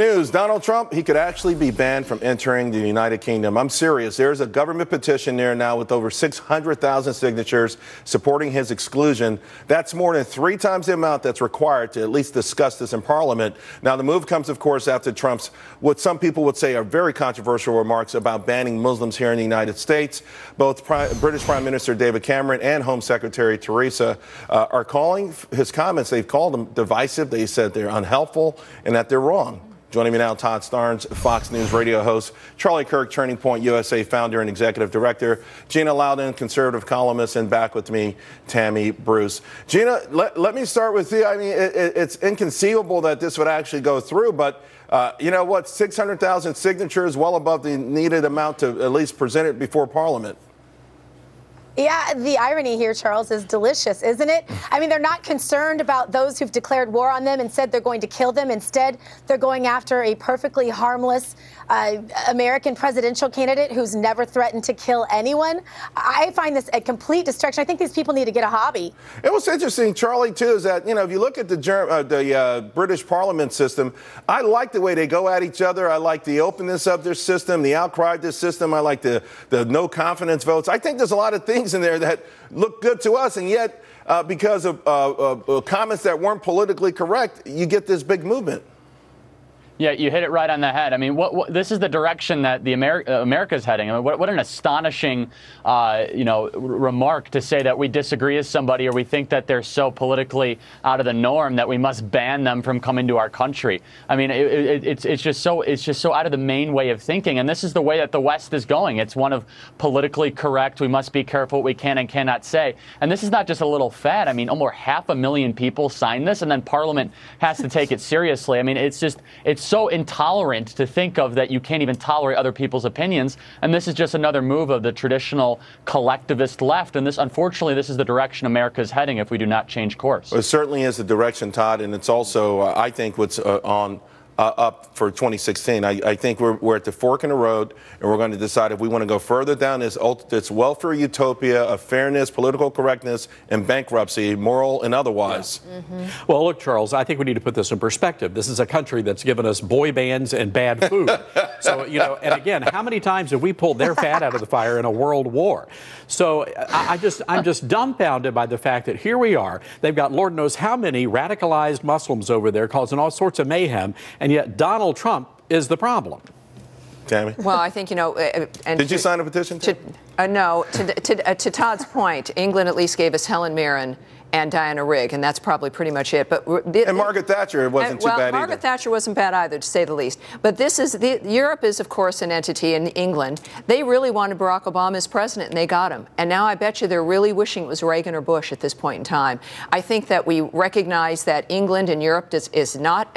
News. Donald Trump, he could actually be banned from entering the United Kingdom. I'm serious. There's a government petition there now with over 600,000 signatures supporting his exclusion. That's more than 3 times the amount that's required to at least discuss this in Parliament. Now, the move comes, of course, after Trump's, what some people would say are very controversial remarks about banning Muslims here in the United States. Both British Prime Minister David Cameron and Home Secretary Theresa are calling his comments, they've called them divisive. They said they're unhelpful and that they're wrong. Joining me now, Todd Starnes, Fox News radio host, Charlie Kirk, Turning Point USA founder and executive director, Gina Loudon, conservative columnist, and back with me, Tammy Bruce. Gina, let me start with you. I mean, it's inconceivable that this would actually go through, but you know what? 600,000 signatures, well above the needed amount to at least present it before Parliament. Yeah, the irony here, Charles, is delicious, isn't it? I mean, they're not concerned about those who've declared war on them and said they're going to kill them. Instead, they're going after a perfectly harmless American presidential candidate who's never threatened to kill anyone. I find this a complete distraction. I think these people need to get a hobby. It was interesting, Charlie, too, is that, you know, if you look at the British Parliament system, I like the way they go at each other. I like the openness of their system, the outcry of this system. I like the no confidence votes. I think there's a lot of things in there that look good to us, and yet because of comments that weren't politically correct, you get this big movement. Yeah, you hit it right on the head. I mean, this is the direction that the America's heading. I mean, what an astonishing, remark to say that we disagree with somebody or we think that they're so politically out of the norm that we must ban them from coming to our country. I mean, it's just so out of the main way of thinking. And this is the way that the West is going. It's one of politically correct. We must be careful what we can and cannot say. And this is not just a little fad. I mean, almost 500,000 people signed this, and then Parliament has to take it seriously. I mean, it's so intolerant to think of that you can't even tolerate other people's opinions. And this is just another move of the traditional collectivist left. And unfortunately, this is the direction America is heading if we do not change course. Well, it certainly is the direction, Todd. And it's also, I think, what's up for 2016. I think we're at the fork in the road, and we're going to decide if we want to go further down this welfare utopia of fairness, political correctness, and bankruptcy, moral and otherwise. Yeah. Mm-hmm. Well, look, Charles, I think we need to put this in perspective. This is a country that's given us boy bands and bad food. So, you know, and again, how many times have we pulled their fat out of the fire in a world war? So I'm just dumbfounded by the fact that here we are. They've got Lord knows how many radicalized Muslims over there causing all sorts of mayhem, and yet Donald Trump is the problem. Tammy? Well, I think, you know... Did you sign a petition? No. To Todd's point, England at least gave us Helen Mirren and Diana Rigg, and that's probably pretty much it. But and Margaret Thatcher wasn't too bad either. Margaret Thatcher wasn't bad either, to say the least. But Europe is, of course, an entity, in England. They really wanted Barack Obama as president, and they got him. And now I bet you they're really wishing it was Reagan or Bush at this point in time. I think that we recognize that England and Europe is not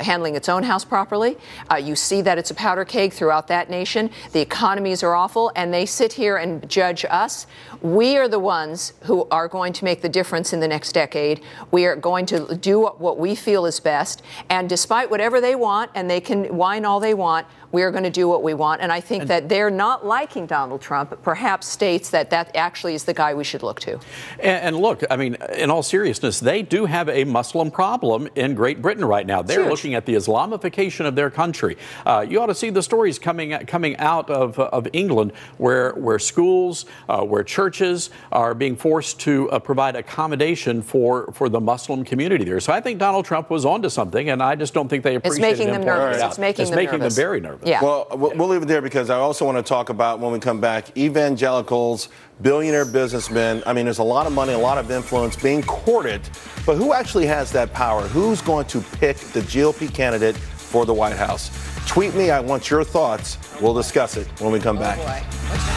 handling its own house properly. You see that it's a powder keg throughout that nation. The economies are awful, and they sit here and judge us. We are the ones who are going to make the difference in the next decade. We are going to do what we feel is best. And despite whatever they want, and they can whine all they want, we are going to do what we want. And I think that they're not liking Donald Trump perhaps states that actually is the guy we should look to. And look, I mean, in all seriousness, they do have a Muslim problem in Great Britain right now. They're looking at the Islamification of their country. You ought to see the stories coming out of England where schools, where churches are being forced to provide accommodation for the Muslim community there. So I think Donald Trump was onto something, and I just don't think they appreciate it. It's making them nervous. It's making them very nervous. Yeah. Well, we'll leave it there because I also want to talk about, when we come back, evangelicals, billionaire businessmen. I mean, there's a lot of money, a lot of influence being courted. But who actually has that power? Who's going to pick the GOP candidate for the White House? Tweet me. I want your thoughts. We'll discuss it when we come back. Boy.